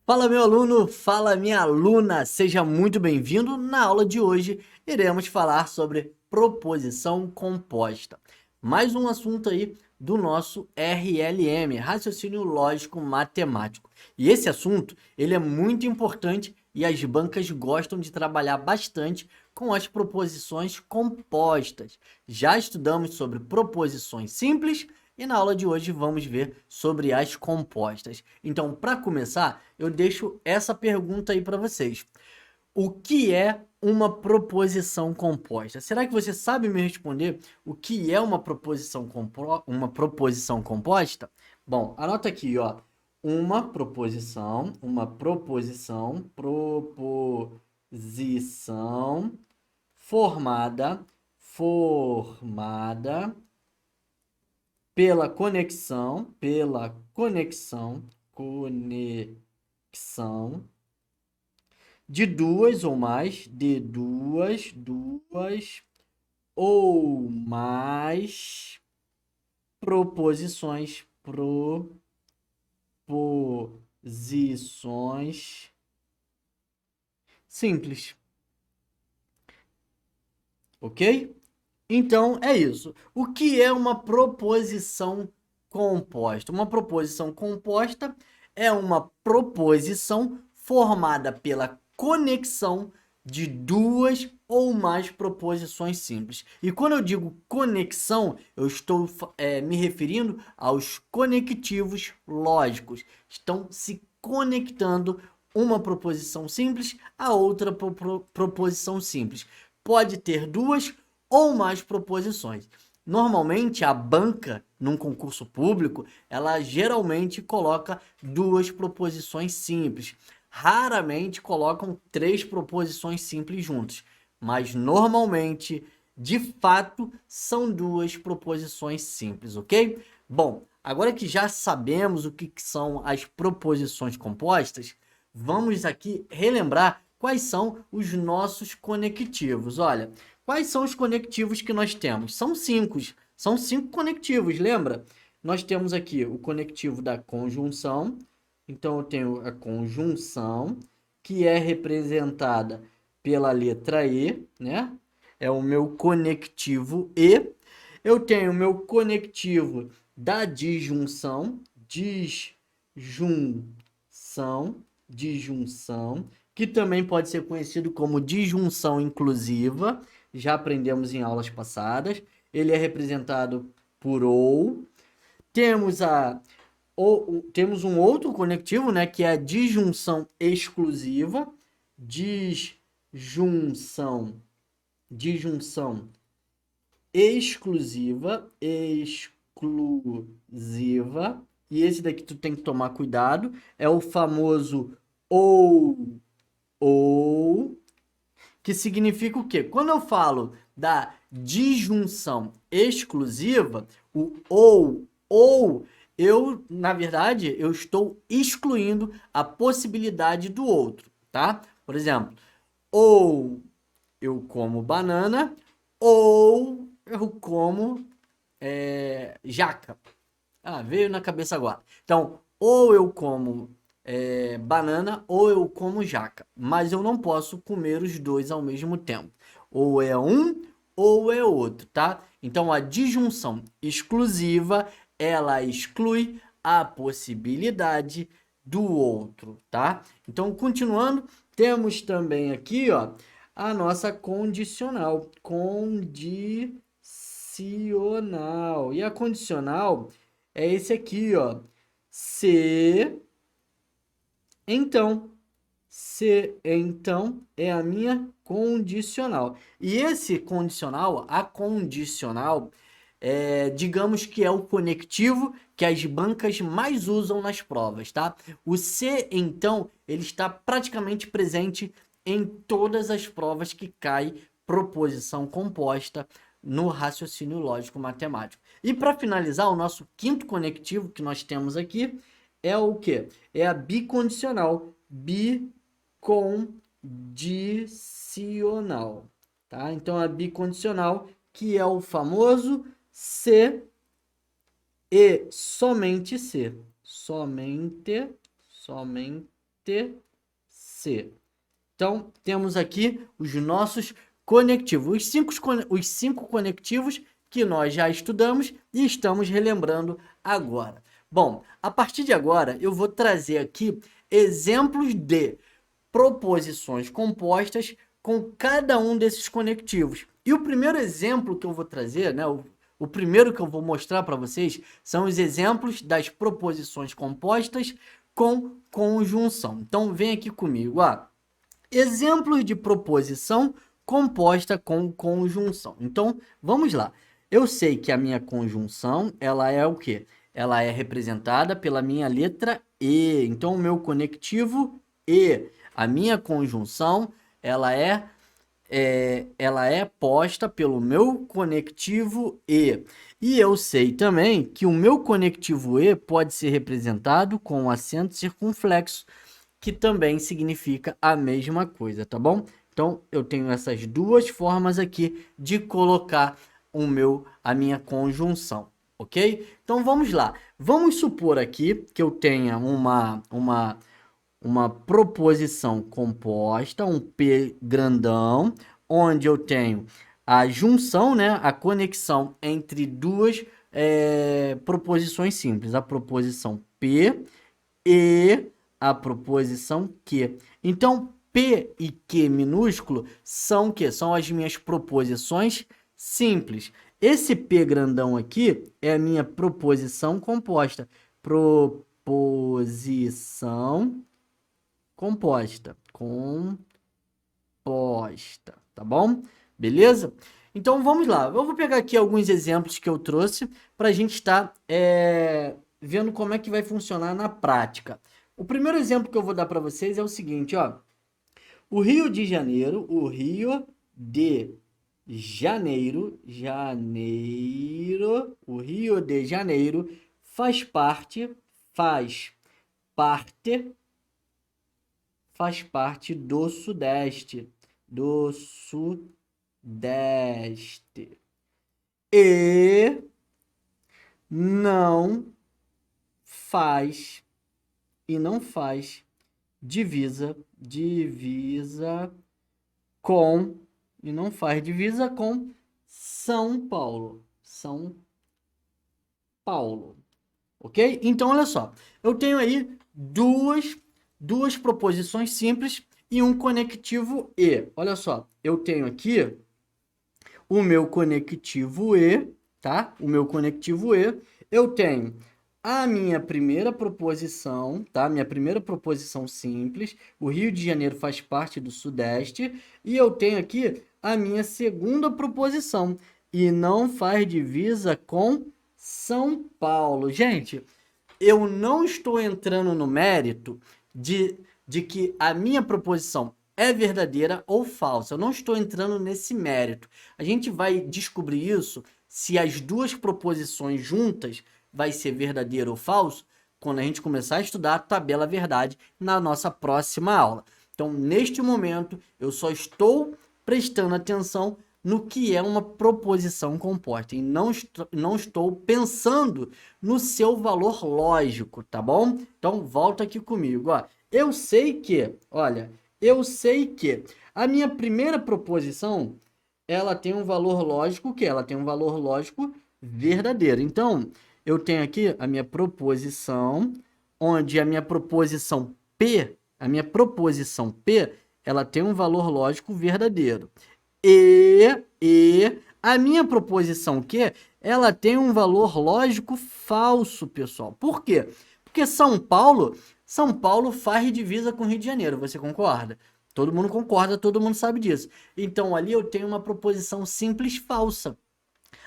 Fala, meu aluno, fala, minha aluna, seja muito bem-vindo. Na aula de hoje, iremos falar sobre proposição composta. Mais um assunto aí do nosso RLM, Raciocínio Lógico Matemático. E esse assunto, ele é muito importante e as bancas gostam de trabalhar bastante com as proposições compostas. Já estudamos sobre proposições simples e na aula de hoje vamos ver sobre as compostas. Então, para começar, eu deixo essa pergunta aí para vocês. O que é uma proposição composta? Será que você sabe me responder o que é uma proposição composta? Bom, anota aqui, ó. Proposição formada pela conexão de duas ou mais proposições simples, ok? Então é isso. O que é uma proposição composta? Uma proposição composta é uma proposição formada pela conexão de duas ou mais proposições simples. E quando eu digo conexão, eu estou me referindo aos conectivos lógicos. Estão se conectando uma proposição simples a outra proposição simples. Pode ter duas ou mais proposições. Normalmente, a banca, num concurso público, ela geralmente coloca duas proposições simples. Raramente colocam três proposições simples juntas, mas normalmente, de fato, são duas proposições simples, ok? Bom, agora que já sabemos o que são as proposições compostas, vamos aqui relembrar quais são os nossos conectivos. Olha, quais são os conectivos que nós temos? São cinco conectivos, lembra? Nós temos aqui o conectivo da conjunção. Então, eu tenho a conjunção, que é representada pela letra E, né? É o meu conectivo E. Eu tenho o meu conectivo da disjunção, disjunção, que também pode ser conhecido como disjunção inclusiva, já aprendemos em aulas passadas. Ele é representado por ou. Temos temos um outro conectivo, né, que é a disjunção exclusiva, disjunção exclusiva, e esse daqui tu tem que tomar cuidado, é o famoso ou, que significa o quê? Quando eu falo da disjunção exclusiva, o ou, eu, na verdade, eu estou excluindo a possibilidade do outro, tá? Por exemplo, ou eu como banana, ou eu como jaca. Ah, veio na cabeça agora. Então, ou eu como banana ou eu como jaca. Mas eu não posso comer os dois ao mesmo tempo. Ou é um ou é outro, tá? Então, a disjunção exclusiva, ela exclui a possibilidade do outro, tá? Então, continuando, temos também aqui, ó, a nossa condicional. Condicional. E a condicional é esse aqui, ó. Se então. Se então é a minha condicional. E esse condicional, a condicional, digamos que é o conectivo que as bancas mais usam nas provas, tá? O se então, ele está praticamente presente em todas as provas que cai proposição composta no raciocínio lógico matemático. E para finalizar, o nosso quinto conectivo que nós temos aqui é o quê? É a bicondicional. Bicondicional, tá? Então, a bicondicional, que é o famoso se e somente se. Somente C. Então, temos aqui os nossos conectivos, os cinco conectivos que nós já estudamos e estamos relembrando agora. Bom, a partir de agora, eu vou trazer aqui exemplos de proposições compostas com cada um desses conectivos. E o primeiro exemplo que eu vou trazer, né, o primeiro que eu vou mostrar para vocês, são os exemplos das proposições compostas com conjunção. Então, vem aqui comigo, exemplos de proposição composta com conjunção. Então, vamos lá. Eu sei que a minha conjunção, ela é o quê? Ela é representada pela minha letra E. Então, o meu conectivo E. A minha conjunção, ela é posta pelo meu conectivo E. E eu sei também que o meu conectivo E pode ser representado com acento circunflexo, que também significa a mesma coisa, tá bom? Então, eu tenho essas duas formas aqui de colocar a minha conjunção, ok? Então, vamos lá. Vamos supor aqui que eu tenha uma proposição composta, um P grandão, onde eu tenho a junção, né, a conexão entre duas proposições simples, a proposição P e a proposição Q. Então, P e Q minúsculo são o quê? São as minhas proposições simples. Esse P grandão aqui é a minha proposição composta. Proposição composta, tá bom? Beleza? Então, vamos lá. Eu vou pegar aqui alguns exemplos que eu trouxe para a gente estar vendo como é que vai funcionar na prática. O primeiro exemplo que eu vou dar para vocês é o seguinte, O Rio de Janeiro faz parte do Sudeste, e não faz divisa com São Paulo, ok? Então, olha só, eu tenho aí duas proposições simples e um conectivo E. Olha só, eu tenho aqui o meu conectivo E, tá? O meu conectivo E, eu tenho a minha primeira proposição, tá? Minha primeira proposição simples, o Rio de Janeiro faz parte do Sudeste, e eu tenho aqui a minha segunda proposição, e não faz divisa com São Paulo. Gente, eu não estou entrando no mérito de que a minha proposição é verdadeira ou falsa. Eu não estou entrando nesse mérito. A gente vai descobrir isso se as duas proposições juntas vai ser verdadeiro ou falso quando a gente começar a estudar a tabela verdade na nossa próxima aula. Então, neste momento, eu só estou prestando atenção no que é uma proposição composta e não estou pensando no seu valor lógico, tá bom? Então, volta aqui comigo, Eu sei que a minha primeira proposição, ela tem um valor lógico verdadeiro. Então, eu tenho aqui a minha proposição, onde a minha proposição P, ela tem um valor lógico verdadeiro. E a minha proposição Q, ela tem um valor lógico falso, pessoal. Por quê? Porque São Paulo faz divisa com Rio de Janeiro, você concorda? Todo mundo concorda, todo mundo sabe disso. Então, ali eu tenho uma proposição simples falsa.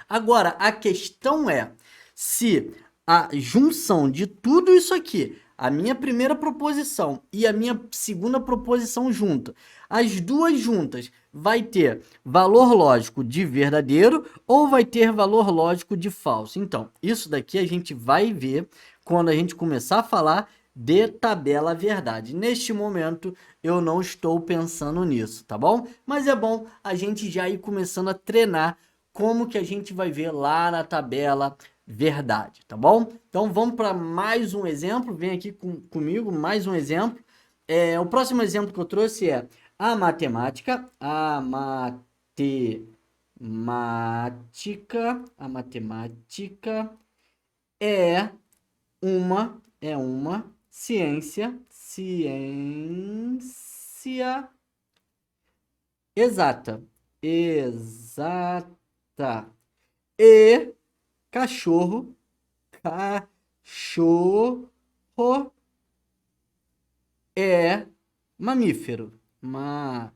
Agora, a questão é se a junção de tudo isso aqui, a minha primeira proposição e a minha segunda proposição junta, as duas juntas, vai ter valor lógico de verdadeiro ou vai ter valor lógico de falso. Então, isso daqui a gente vai ver quando a gente começar a falar de tabela verdade. Neste momento, eu não estou pensando nisso, tá bom? Mas é bom a gente já ir começando a treinar como que a gente vai ver lá na tabela verdade, tá bom? Então, vamos para mais um exemplo. Vem aqui comigo, mais um exemplo. O próximo exemplo que eu trouxe é a matemática. A matemática é uma ciência exata. Exata. E cachorro é mamífero. Mamífero.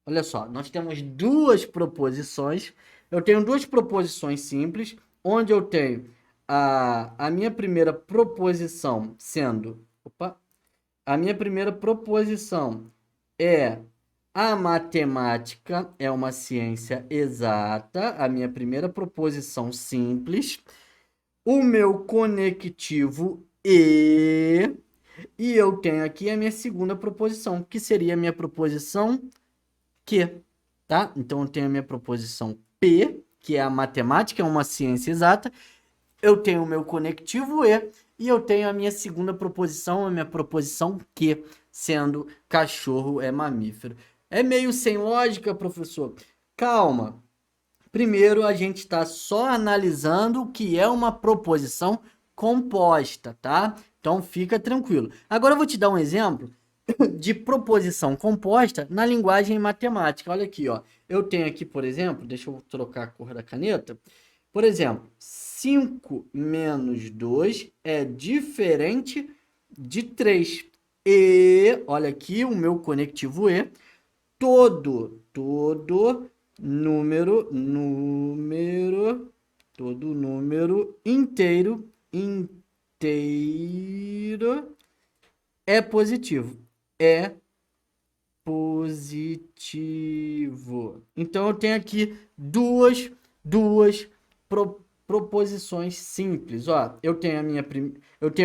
Olha só, nós temos duas proposições. Eu tenho duas proposições simples, onde eu tenho a minha primeira proposição sendo. Opa! A minha primeira proposição é a matemática é uma ciência exata. A minha primeira proposição simples. O meu conectivo e eu tenho aqui a minha segunda proposição, que seria a minha proposição Q, tá? Então eu tenho a minha proposição P, que é a matemática, é uma ciência exata. Eu tenho o meu conectivo e eu tenho a minha segunda proposição, a minha proposição Q, sendo cachorro é mamífero. É meio sem lógica, professor? Calma. Primeiro, a gente está só analisando o que é uma proposição composta, tá? Então, fica tranquilo. Agora, eu vou te dar um exemplo de proposição composta na linguagem matemática. Olha aqui, ó. Eu tenho aqui, por exemplo, deixa eu trocar a cor da caneta. Por exemplo, 5 menos 2 é diferente de 3. E, olha aqui, o meu conectivo E, todo número inteiro é positivo. É positivo. Então eu tenho aqui duas proposições simples. Ó, eu tenho o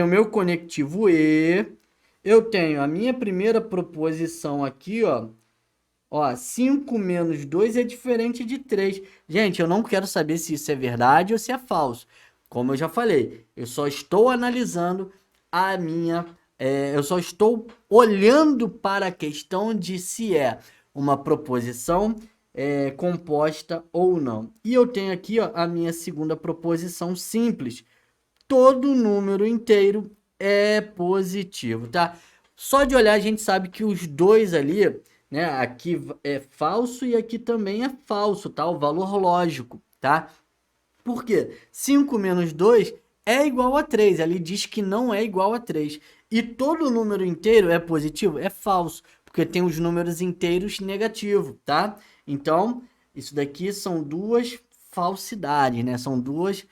meu conectivo E, eu tenho a minha primeira proposição aqui, ó. Ó, 5 menos 2 é diferente de 3. Gente, eu não quero saber se isso é verdade ou se é falso. Como eu já falei, eu só estou analisando a minha... eu só estou olhando para a questão de se é uma proposição composta ou não. E eu tenho aqui, ó, a minha segunda proposição simples. Todo número inteiro é positivo, tá? Só de olhar a gente sabe que os dois ali, né? Aqui é falso e aqui também é falso, tá? O valor lógico, tá? Por quê? 5 menos 2 é igual a 3. Ali diz que não é igual a 3. E todo número inteiro é positivo? É falso, porque tem os números inteiros negativos, tá? Então, isso daqui são duas falsidades, né? São duas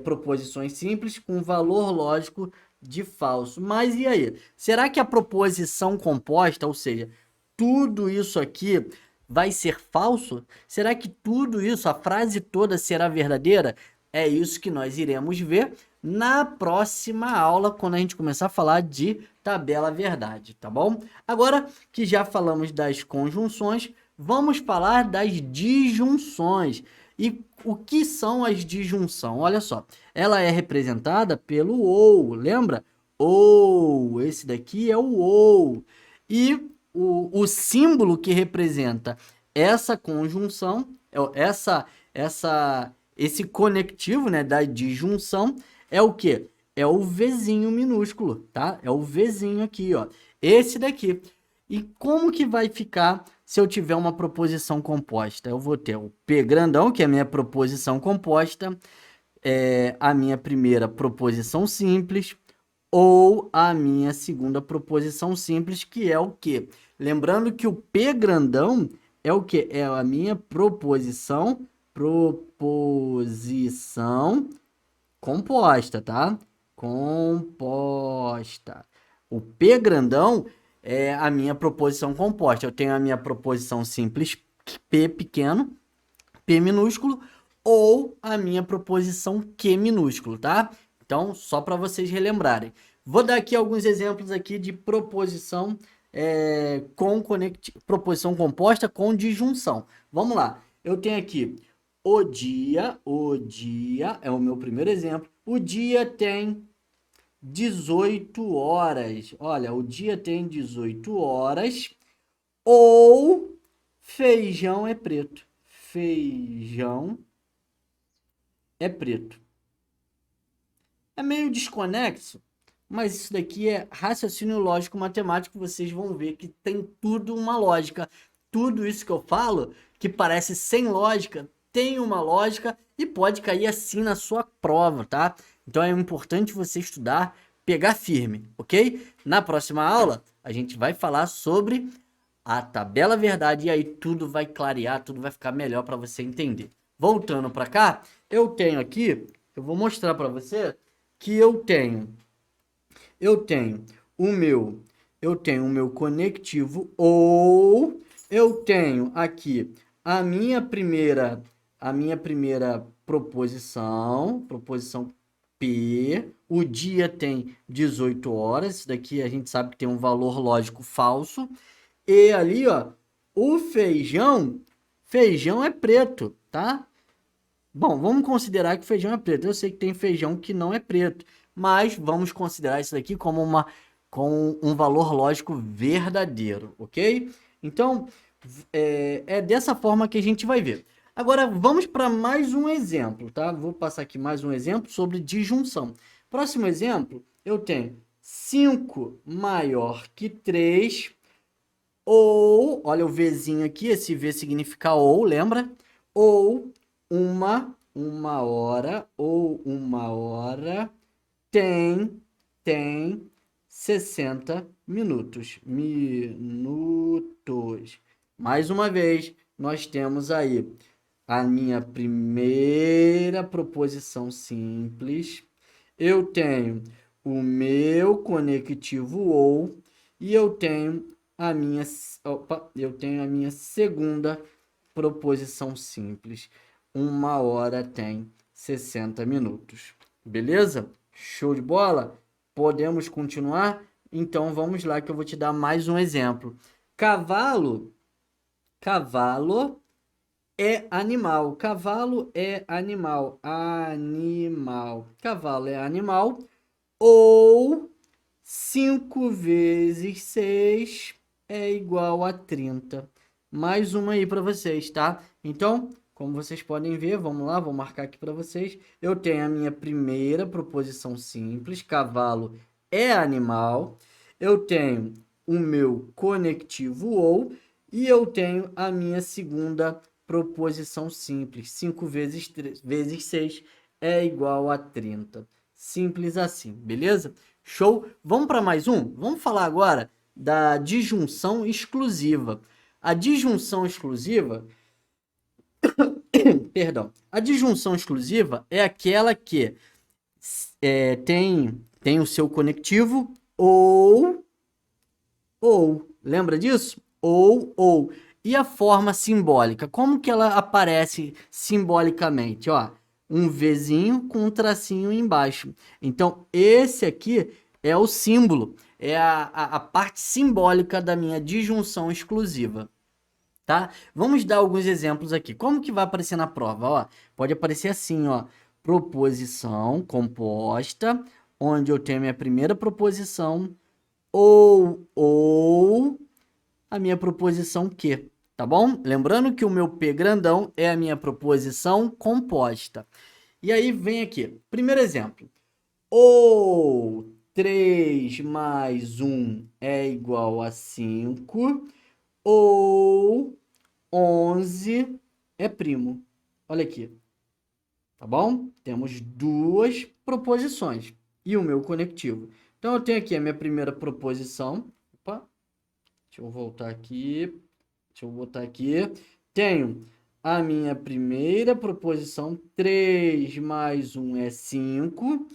proposições simples com valor lógico de falso. Mas e aí? Será que a proposição composta, ou seja, tudo isso aqui vai ser falso? Será que tudo isso, a frase toda será verdadeira? É isso que nós iremos ver na próxima aula, quando a gente começar a falar de tabela verdade, tá bom? Agora que já falamos das conjunções, vamos falar das disjunções. E o que são as disjunções? Olha só, ela é representada pelo ou, lembra? Ou, esse daqui é o ou. E o símbolo que representa essa conjunção, esse conectivo, né, da disjunção, é o quê? É o Vzinho minúsculo, tá? É o Vzinho aqui, ó. Esse daqui. E como que vai ficar se eu tiver uma proposição composta? Eu vou ter o P grandão, que é a minha proposição composta, a minha primeira proposição simples, ou a minha segunda proposição simples, que é o quê? Lembrando que o P grandão é o quê? É a minha proposição composta, tá? Composta. O P grandão é a minha proposição composta. Eu tenho a minha proposição simples P pequeno, P minúsculo, ou a minha proposição Q minúsculo, tá? Então, só para vocês relembrarem. Vou dar aqui alguns exemplos aqui de proposição proposição composta com disjunção. Vamos lá. Eu tenho aqui o dia é o meu primeiro exemplo. O dia tem 18 horas. Olha, o dia tem 18 horas. Ou feijão é preto. Feijão é preto. É meio desconexo, mas isso daqui é raciocínio lógico matemático. Vocês vão ver que tem tudo uma lógica. Tudo isso que eu falo, que parece sem lógica, tem uma lógica e pode cair assim na sua prova, tá? Então é importante você estudar, pegar firme, ok? Na próxima aula, a gente vai falar sobre a tabela verdade e aí tudo vai clarear, tudo vai ficar melhor para você entender. Voltando para cá, eu tenho aqui, eu vou mostrar para você que eu tenho o meu, eu tenho o meu conectivo, ou eu tenho aqui a minha primeira proposição P. O dia tem 18 horas, isso daqui a gente sabe que tem um valor lógico falso. E ali, ó, o feijão é preto, tá? Bom, vamos considerar que feijão é preto. Eu sei que tem feijão que não é preto, mas vamos considerar isso daqui com um valor lógico verdadeiro, ok? Então, é dessa forma que a gente vai ver. Agora, vamos para mais um exemplo, tá? Vou passar aqui mais um exemplo sobre disjunção. Próximo exemplo, eu tenho 5 maior que 3, ou, olha o Vzinho aqui, esse V significa ou, lembra? Ou uma hora tem 60 minutos. Minutos. Mais uma vez, nós temos aí a minha primeira proposição simples. Eu tenho o meu conectivo ou e eu tenho a minha segunda proposição simples. Uma hora tem 60 minutos. Beleza? Show de bola? Podemos continuar? Então vamos lá que eu vou te dar mais um exemplo. Cavalo é animal. Cavalo é animal. Cavalo é animal. Ou 5 vezes 6 é igual a 30. Mais uma aí para vocês, tá? Então, como vocês podem ver, vamos lá, vou marcar aqui para vocês. Eu tenho a minha primeira proposição simples, cavalo é animal. Eu tenho o meu conectivo ou, e eu tenho a minha segunda proposição simples. 5 vezes 6 é igual a 30. Simples assim, beleza? Show? Vamos para mais um? Vamos falar agora da disjunção exclusiva. A disjunção exclusiva, perdão, a disjunção exclusiva é aquela que tem o seu conectivo ou, lembra disso? Ou. E a forma simbólica, como que ela aparece simbolicamente? Ó, um Vzinho com um tracinho embaixo. Então, esse aqui é o símbolo, é a parte simbólica da minha disjunção exclusiva, tá? Vamos dar alguns exemplos aqui. Como que vai aparecer na prova? Ó, pode aparecer assim, ó, proposição composta, onde eu tenho a minha primeira proposição, ou a minha proposição que, tá bom? Lembrando que o meu P grandão é a minha proposição composta. E aí vem aqui, primeiro exemplo. Ou 3 mais 1 é igual a 5, ou 11 é primo. Olha aqui, tá bom? Temos duas proposições e o meu conectivo. Então, eu tenho aqui a minha primeira proposição. Opa, deixa eu voltar aqui. Deixa eu botar aqui. Tenho a minha primeira proposição. 3 mais 1 é 5.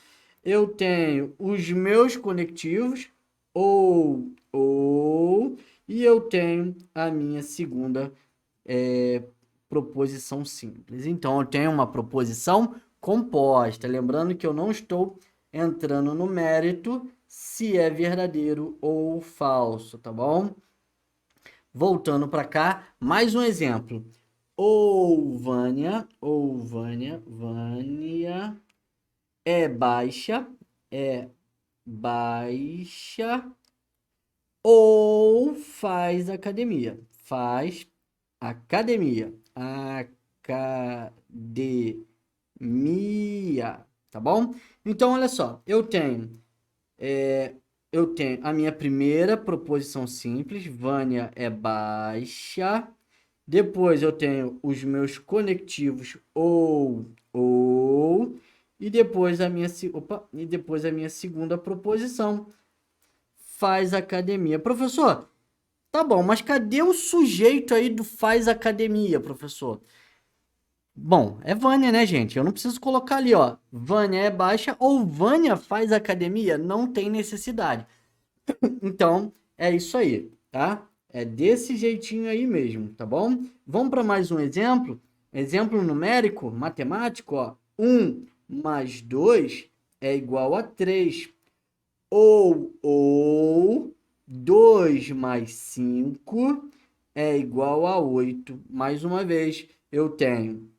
Eu tenho os meus conectivos, ou, e eu tenho a minha segunda proposição simples. Então, eu tenho uma proposição composta. Lembrando que eu não estou entrando no mérito se é verdadeiro ou falso, tá bom? Voltando para cá, mais um exemplo. Vânia é baixa, baixa ou faz academia. Faz academia. Academia. Tá bom? Então, olha só. Eu tenho a minha primeira proposição simples. Vânia é baixa. Depois eu tenho os meus conectivos ou. E depois e depois a minha segunda proposição. Faz academia. Professor, tá bom, mas cadê o sujeito aí do faz academia, professor? Bom, é Vânia, né, gente? Eu não preciso colocar ali, ó. Vânia é baixa ou Vânia faz academia? Não tem necessidade. Então, é isso aí, tá? É desse jeitinho aí mesmo, tá bom? Vamos para mais um exemplo? Exemplo numérico, matemático, ó. 1 mais 2 é igual a 3. Ou 2 mais 5 é igual a 8. Mais uma vez, eu tenho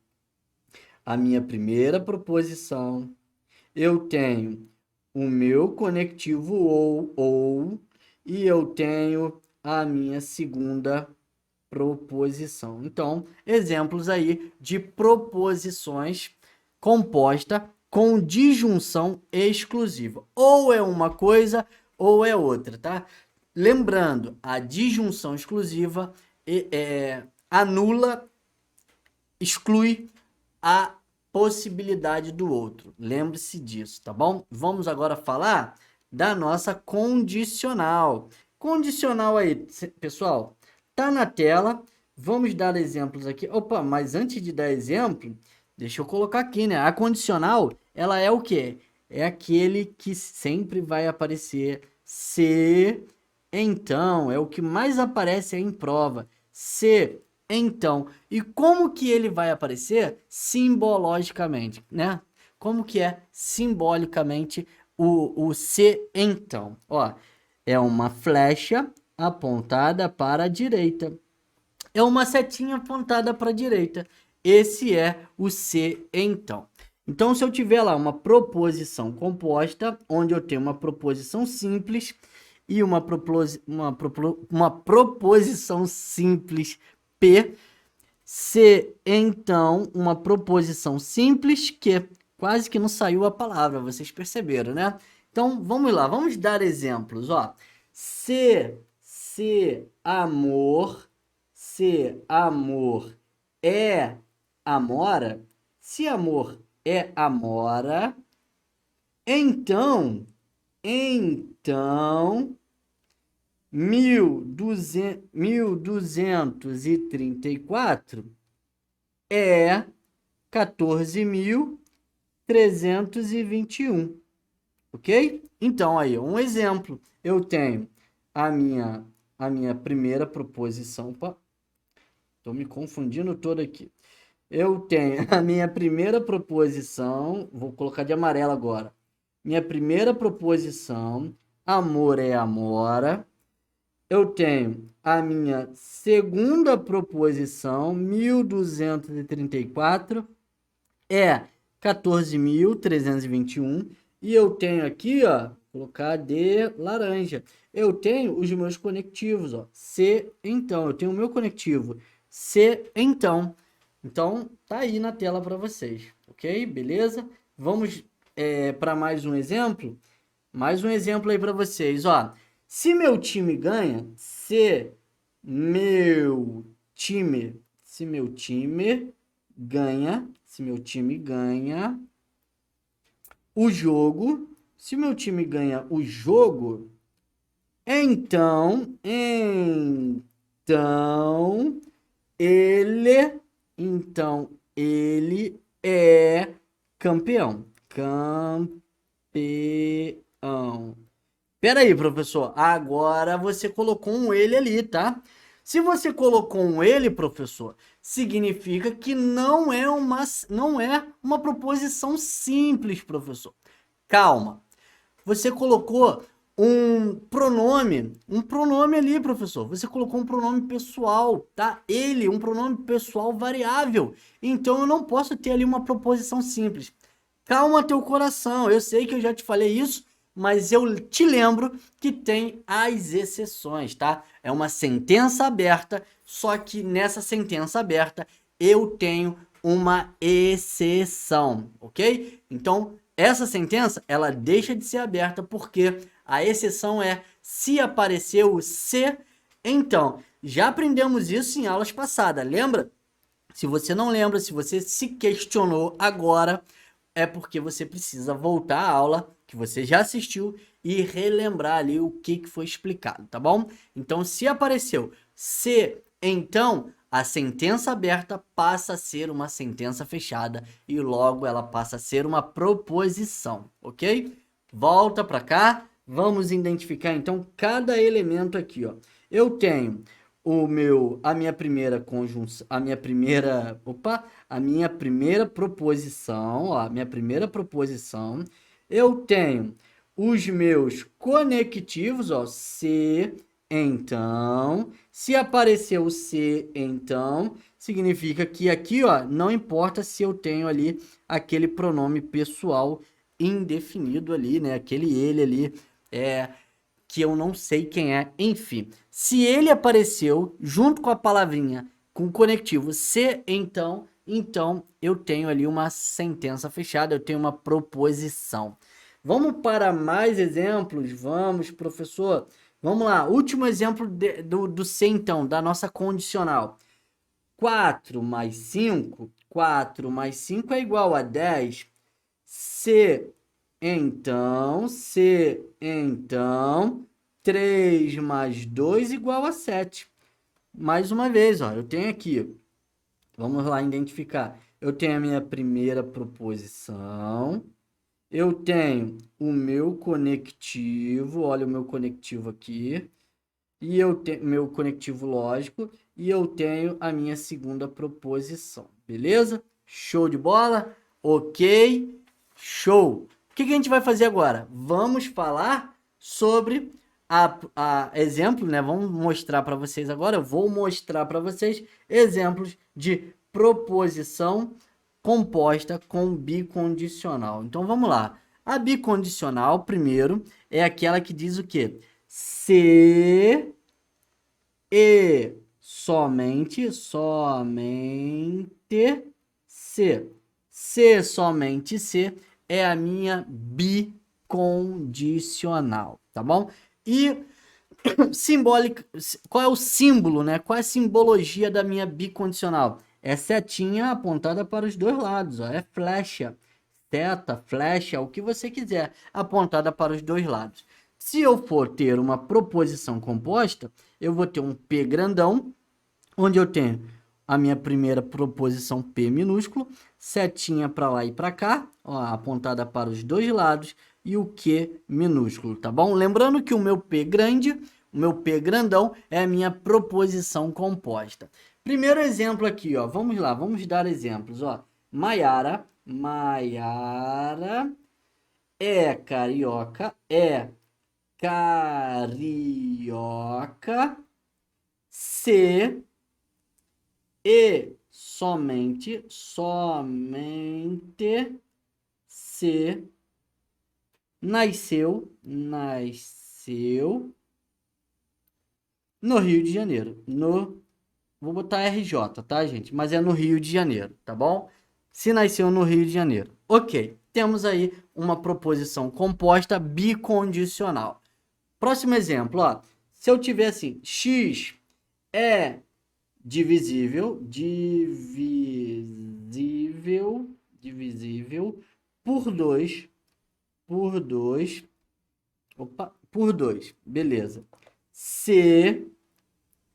a minha primeira proposição, eu tenho o meu conectivo ou, e eu tenho a minha segunda proposição. Então, exemplos aí de proposições composta com disjunção exclusiva. Ou é uma coisa ou é outra, tá? Lembrando, a disjunção exclusiva anula, exclui a possibilidade do outro. Lembre-se disso, tá bom? Vamos agora falar da nossa condicional. Condicional aí, pessoal, tá na tela. Vamos dar exemplos aqui. Opa, mas antes de dar exemplo, deixa eu colocar aqui, né? A condicional, ela é o quê? É aquele que sempre vai aparecer se, então, é o que mais aparece aí em prova. Se, então. E como que ele vai aparecer? Simbologicamente, né? Como que é simbolicamente o se, então? Ó, é uma flecha apontada para a direita. É uma setinha apontada para a direita. Esse é o se, então. Então, se eu tiver lá uma proposição composta, onde eu tenho uma proposição simples e uma proposição simples P, se, então, uma proposição simples que quase que não saiu a palavra, vocês perceberam, né? Então, vamos lá, vamos dar exemplos, ó. Se amor é amora, se amor é amora, então 1234 é 14.321, ok? Então, aí, um exemplo. Eu tenho a minha primeira proposição. Opa, estou me confundindo todo aqui. Eu tenho a minha primeira proposição, vou colocar de amarelo agora. Minha primeira proposição, amor é amora. Eu tenho a minha segunda proposição, 1234, é 14.321. E eu tenho aqui, ó, colocar de laranja. Eu tenho os meus conectivos, ó. Se, então. Eu tenho o meu conectivo. Se, então. Então, tá aí na tela para vocês, ok? Beleza? Vamos para mais um exemplo? Mais um exemplo aí para vocês, ó. Se meu time ganha, se meu time ganha o jogo, se meu time ganha o jogo, então ele é campeão. Pera aí, professor. Agora você colocou um ele ali, tá? Se você colocou um ele, professor, significa que não é uma proposição simples, professor. Calma. Você colocou um pronome ali, professor. Você colocou um pronome pessoal, tá? Ele, um pronome pessoal variável. Então eu não posso ter ali uma proposição simples. Calma teu coração. Eu sei que eu já te falei isso mas eu te lembro que tem as exceções, tá? É uma sentença aberta, só que nessa sentença aberta eu tenho uma exceção, ok? Então, essa sentença, ela deixa de ser aberta porque a exceção é se apareceu o se, então. Já aprendemos isso em aulas passadas, lembra? Se você não lembra, se você se questionou agora, é porque você precisa voltar à aula que você já assistiu e relembrar ali o que foi explicado, tá bom? Então, se apareceu se, então, a sentença aberta passa a ser uma sentença fechada e logo ela passa a ser uma proposição, ok? Volta para cá, vamos identificar então cada elemento aqui, ó. Eu tenho a minha primeira conjunção, a minha primeira proposição, ó, a minha primeira proposição, eu tenho os meus conectivos, ó, se, então, se apareceu o se, então, significa que aqui, ó, não importa se eu tenho ali aquele pronome pessoal indefinido ali, né, aquele ele ali, que eu não sei quem é, enfim. Se ele apareceu junto com a palavrinha, com o conectivo se, então eu tenho ali uma sentença fechada, eu tenho uma proposição. Vamos para mais exemplos? Vamos, professor. Vamos lá, último exemplo do se, então, da nossa condicional. 4 mais 5 é igual a 10. Se, então, 3 mais 2 igual a 7. Mais uma vez, ó, eu tenho aqui, vamos lá identificar. Eu tenho a minha primeira proposição, eu tenho o meu conectivo, olha o meu conectivo aqui, e eu tenho meu conectivo lógico, e eu tenho a minha segunda proposição, beleza? Show de bola? Ok, show! O que a gente vai fazer agora? Vamos falar sobre a exemplo, né? Vamos mostrar para vocês agora. Eu vou mostrar para vocês exemplos de proposição composta com bicondicional. Então vamos lá. A bicondicional, primeiro, é aquela que diz o quê? Se e somente se. Se somente se é a minha bicondicional, tá bom? E simbólica, qual é o símbolo, né? Qual é a simbologia da minha bicondicional? É setinha apontada para os dois lados, ó. É flecha, seta, flecha, o que você quiser, apontada para os dois lados. Se eu for ter uma proposição composta, eu vou ter um P grandão, onde eu tenho a minha primeira proposição P minúsculo, setinha para lá e para cá, ó, apontada para os dois lados, e o Q minúsculo, tá bom? Lembrando que o meu P grande, o meu P grandão, é a minha proposição composta. Primeiro exemplo aqui, ó, vamos lá, vamos dar exemplos, ó. Maiara é carioca, se e somente se nasceu no Rio de Janeiro. Vou botar RJ, tá, gente? Mas é no Rio de Janeiro, tá bom? Se nasceu no Rio de Janeiro. Ok, temos aí uma proposição composta bicondicional. Próximo exemplo, ó. Se eu tiver assim, x é divisível por 2, por 2, beleza. Se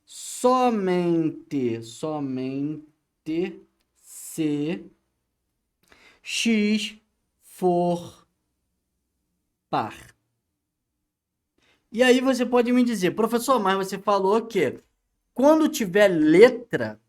somente se x for par. E aí você pode me dizer, professor, mas você falou que quando tiver letra,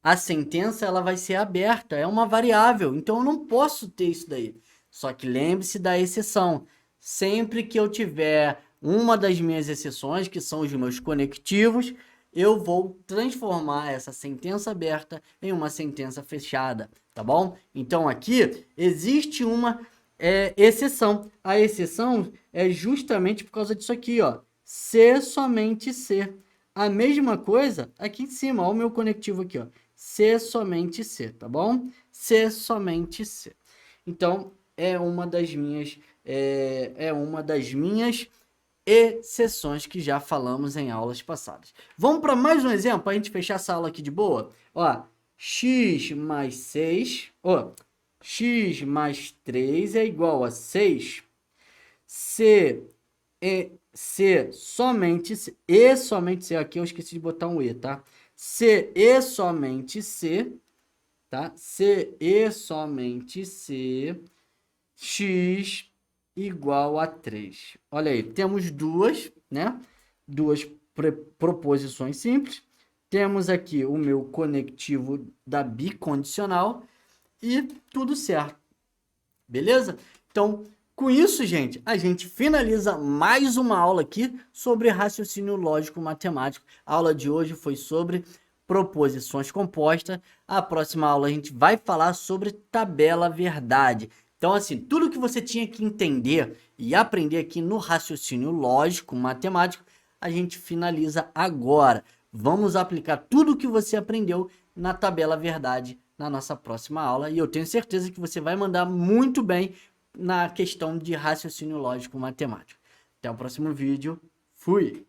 a sentença ela vai ser aberta, é uma variável, então eu não posso ter isso daí. Só que lembre-se da exceção. Sempre que eu tiver uma das minhas exceções, que são os meus conectivos, eu vou transformar essa sentença aberta em uma sentença fechada, tá bom? Então aqui existe uma exceção. A exceção é justamente por causa disso aqui, ó. Se somente se. A mesma coisa aqui em cima, ó, o meu conectivo aqui, ó. Se somente se, tá bom? Se somente se. Então, é uma das minhas exceções que já falamos em aulas passadas. Vamos para mais um exemplo, para a gente fechar essa aula aqui de boa? Ó, x mais 6, ó, x mais 3 é igual a 6, se somente se, e somente se, aqui eu esqueci de botar um e, tá? Se e somente se, tá? Se e somente se, x igual a 3. Olha aí, temos duas, né? Duas proposições simples. Temos aqui o meu conectivo da bicondicional e tudo certo. Beleza? Então, com isso, gente, a gente finaliza mais uma aula aqui sobre raciocínio lógico matemático. A aula de hoje foi sobre proposições compostas. A próxima aula a gente vai falar sobre tabela verdade. Então, assim, tudo que você tinha que entender e aprender aqui no raciocínio lógico matemático, a gente finaliza agora. Vamos aplicar tudo o que você aprendeu na tabela verdade na nossa próxima aula. E eu tenho certeza que você vai mandar muito bem na questão de raciocínio lógico matemático. Até o próximo vídeo. Fui!